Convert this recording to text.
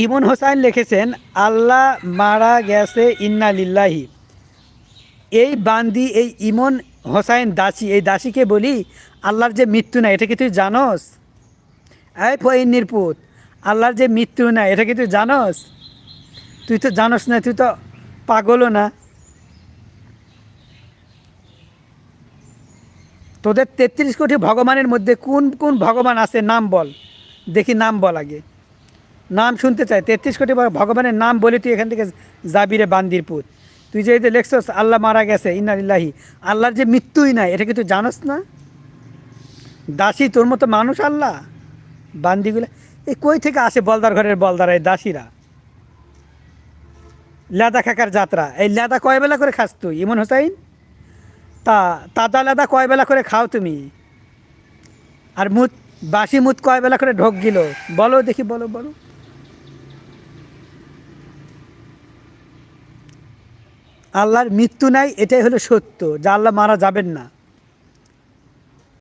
ইমন হোসাইন লিখেছেন, আল্লাহ মারা গেছে, ইন্না লিল্লাহি। এই বান্দি, এই ইমন হোসাইন দাসী, এই দাসীকে বলি আল্লাহর যে মৃত্যু নাই, এটা কি তুই জানস? এই ফইন্নির পুত, আল্লাহর যে মৃত্যু নাই এটা কি তুই জানস? তুই তো জানস না, তুই তো পাগলও না। তোদের 33 কোটি ভগবানের মধ্যে কোন কোন ভগবান আছে নাম বল, দেখি নাম বল আগে, নাম শুনতে চাই। 33 কোটি ভগবানের নাম বলে তুই এখান থেকে যাবি রে বান্দির পুত। তুই যে এই যে লেখছস আল্লাহ মারা গেছে, ইন্না লিল্লাহি, আল্লাহর যে মৃত্যুই নাই এটা কি তুই জানস না? দাসী তোর মতো মানুষ আল্লাহ? বান্দিগুলো এই কই থেকে আসে, বলদার ঘরের বলদার এই দাসীরা। লেদা খাকার যাত্রা, এই লেদা কয় বেলা করে খাস তুই ইমন হোসাইন? তাজা লেদা কয় বেলা করে খাও তুমি? আর মুত, বাসি মুত কয় বেলা করে ঢোক গিল? বলো দেখি, বলো বলো। আল্লাহর মৃত্যু নাই, এটাই হলো সত্য, যা আল্লাহ মারা যাবেন না।